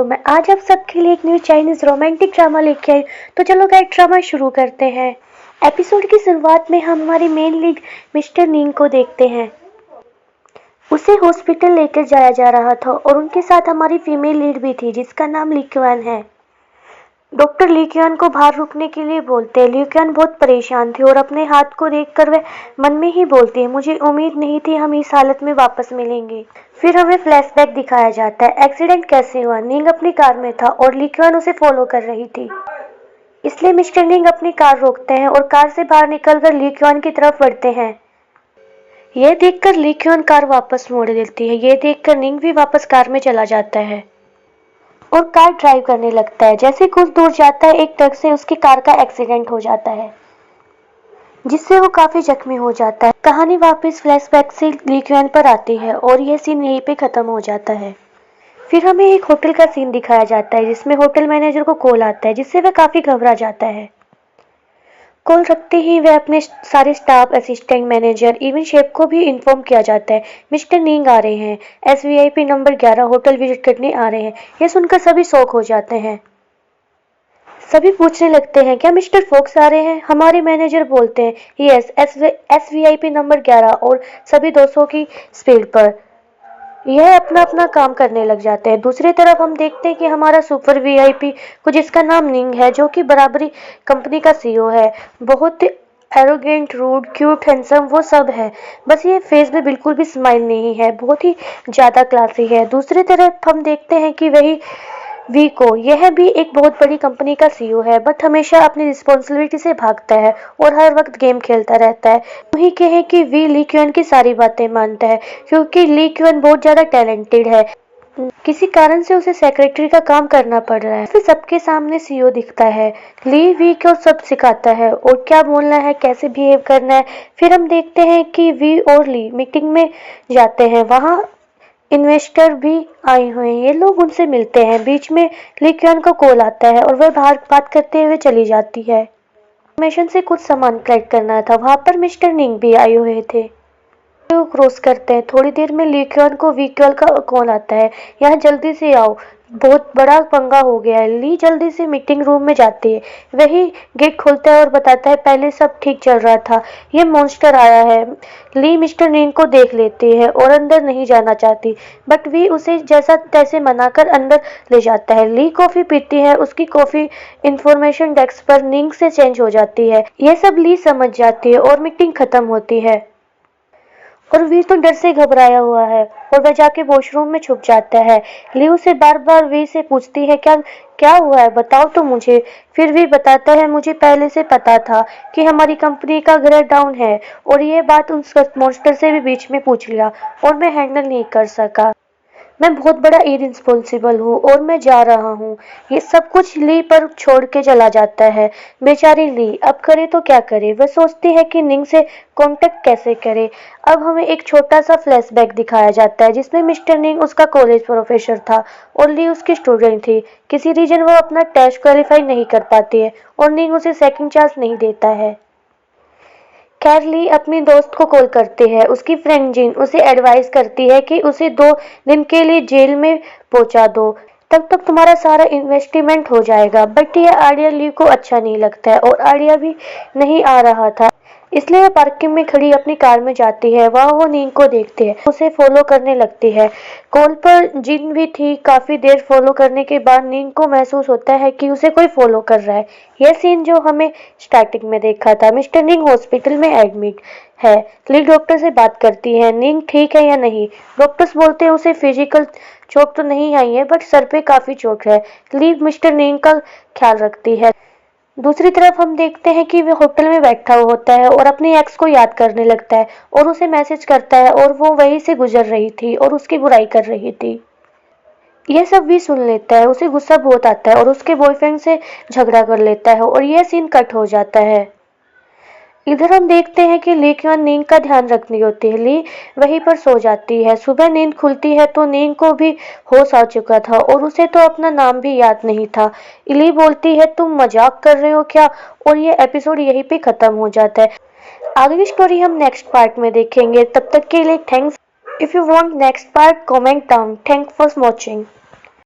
मैं आज आप सबके लिए एक न्यू चाइनीज रोमांटिक ड्रामा लेके आई। तो चलो गाइस ड्रामा शुरू करते हैं। एपिसोड की शुरुआत में हम हमारी मेन लीड मिस्टर नींग को देखते हैं। उसे हॉस्पिटल लेकर जाया जा रहा था और उनके साथ हमारी फीमेल लीड भी थी जिसका नाम ली क्वान है। डॉक्टर ली क्वान को बाहर रुकने के लिए बोलते हैं। ली क्वान बहुत परेशान थी और अपने हाथ को देखकर वह मन में ही बोलती है, मुझे उम्मीद नहीं थी हम इस हालत में वापस मिलेंगे। फिर हमें फ्लैशबैक दिखाया जाता है। एक्सीडेंट कैसे हुआ? नींग अपनी कार में था और ली क्वान उसे फॉलो कर रही थी, इसलिए मिस्टर नींग अपनी कार रोकते हैं और कार से बाहर निकलकर ली क्वान की तरफ बढ़ते हैं। यह देखकर ली क्वान कार वापस मोड़ देती है। यह देखकर नींग भी वापस कार में चला जाता है और कार ड्राइव करने लगता है। जैसे कुछ दूर जाता है एक ट्रक से उसकी कार का एक्सीडेंट हो जाता है जिससे वो काफी जख्मी हो जाता है। कहानी वापस फ्लैशबैक से ली क्वान पर आती है और यह सीन यहीं पे खत्म हो जाता है। फिर हमें एक होटल का सीन दिखाया जाता है जिसमें होटल मैनेजर को कॉल आता है जिससे वह काफी घबरा जाता है। कॉल रखते ही वह अपने सारे staff, assistant manager, even chef को भी इन्फॉर्म किया जाता है मिस्टर नींग आ रहे हैं, SVIP नंबर 11 होटल विजिट करने आ रहे हैं। यह सुनकर सभी शॉक हो जाते हैं। सभी पूछने लगते हैं क्या मिस्टर फोक्स आ रहे हैं? हमारे मैनेजर बोलते हैं यस, SVIP नंबर 11 और सभी 200 की स्पीड पर। यह अपना अपना काम करने लग जाते हैं। दूसरी तरफ हम देखते हैं कि हमारा सुपर VIP को जिसका नाम निंग है, जो कि बराबरी कंपनी का CEO है, बहुत एरोगेंट, रूड, क्यूट, हैंडसम वो सब है, बस ये फेस में बिल्कुल भी स्माइल नहीं है, बहुत ही ज्यादा क्लासी है। दूसरी तरफ हम देखते हैं कि वही वी को, यह भी एक बहुत बड़ी कंपनी का CEO है, बट हमेशा अपनी रिस्पॉन्सिबिलिटी से भागता है और हर वक्त गेम खेलता रहता है। वही कहे कि वी ली क्वान की सारी बातें मानता है क्योंकि ली क्वान बहुत ज्यादा टैलेंटेड है। किसी कारण से उसे सेक्रेटरी का काम करना पड़ रहा है। फिर सबके सामने CEO दिखता है। ली वी को सब सिखाता है और क्या बोलना है, कैसे बिहेव करना है। फिर हम देखते हैं कि वी और ली मीटिंग में जाते हैं। वहाँ इन्वेस्टर भी आए हुए हैं। ये लोग उनसे मिलते हैं। बीच में ली क्वान का कॉल आता है और वह बाहर बात करते हुए चली जाती है। इंफॉर्मेशन से कुछ सामान कलेक्ट करना था। वहां पर मिस्टर निंग भी आए हुए थे। वो क्रॉस करते हैं। थोड़ी देर में ली क्वान को वी क्वान का कॉल आता है, यहाँ जल्दी से आओ, बहुत बड़ा पंगा हो गया है। ली जल्दी से मीटिंग रूम में जाती है। वही गेट खोलता है और बताता है पहले सब ठीक चल रहा था, ये मॉन्स्टर आया है। ली मिस्टर नींग को देख लेती है और अंदर नहीं जाना चाहती, बट वी उसे जैसा तैसे मनाकर अंदर ले जाता है। ली कॉफी पीती है। उसकी कॉफी इंफॉर्मेशन डेस्क पर नींग से चेंज हो जाती है। यह सब ली समझ जाती है और मीटिंग खत्म होती है और वी तो डर से घबराया हुआ है और वह जाके वॉशरूम में छुप जाता है। ली उसे बार बार वी से पूछती है क्या क्या हुआ है, बताओ तो मुझे। फिर वी बताता है मुझे पहले से पता था कि हमारी कंपनी का ग्रेड डाउन है और ये बात उस मॉन्स्टर से भी बीच में पूछ लिया और मैं हैंडल नहीं कर सका। मैं बहुत बड़ा इरिस्पॉन्सिबल हूँ और मैं जा रहा हूँ। ये सब कुछ ली पर छोड़ के चला जाता है। बेचारी ली अब करे तो क्या करे। वह सोचती है कि निंग से कांटेक्ट कैसे करे। अब हमें एक छोटा सा फ्लैशबैक दिखाया जाता है जिसमें मिस्टर निंग उसका कॉलेज प्रोफेसर था और ली उसकी स्टूडेंट थी। किसी रीजन वो अपना टेस्ट क्वालिफाई नहीं कर पाती है और निंग उसे सेकंड चांस नहीं देता है। खैर ली अपनी दोस्त को कॉल करती है। उसकी फ्रेंड जिन उसे एडवाइस करती है कि उसे 2 दिन के लिए जेल में पहुंचा दो, तब तक तुम्हारा सारा इन्वेस्टमेंट हो जाएगा। बट यह आइडिया ली को अच्छा नहीं लगता है और आइडिया भी नहीं आ रहा था, इसलिए वह पार्किंग में खड़ी अपनी कार में जाती है। वहां वो नींग को देखती है, उसे फॉलो करने लगती है। कॉल पर जिन भी थी। काफी देर फॉलो करने के बाद नींग को महसूस होता है कि उसे कोई फॉलो कर रहा है। यह सीन जो हमें स्टार्टिंग में देखा था। मिस्टर निंग हॉस्पिटल में एडमिट है। ली डॉक्टर से बात करती है निंग ठीक है या नहीं। डॉक्टर्स बोलते हैं उसे फिजिकल चोट तो नहीं आई है, बट सर पे काफी चोट है। ली मिस्टर निंग का ख्याल रखती है। दूसरी तरफ हम देखते हैं कि वह होटल में बैठा हुआ होता है और अपने एक्स को याद करने लगता है और उसे मैसेज करता है और वो वहीं से गुजर रही थी और उसकी बुराई कर रही थी। यह सब भी सुन लेता है। उसे गुस्सा बहुत आता है और उसके बॉयफ्रेंड से झगड़ा कर लेता है और यह सीन कट हो जाता है। इधर हम देखते हैं कि ली क्वान नींद का ध्यान रखनी होती है। ली वहीं पर सो जाती है। सुबह नींद खुलती है तो नींद को भी होश आ चुका था और उसे तो अपना नाम भी याद नहीं था। ली बोलती है तुम मजाक कर रहे हो क्या, और ये एपिसोड यहीं पे खत्म हो जाता है। आगे की स्टोरी हम नेक्स्ट पार्ट में देखेंगे। तब तक के लिए thanks. If you want next part comment down. Thanks for watching.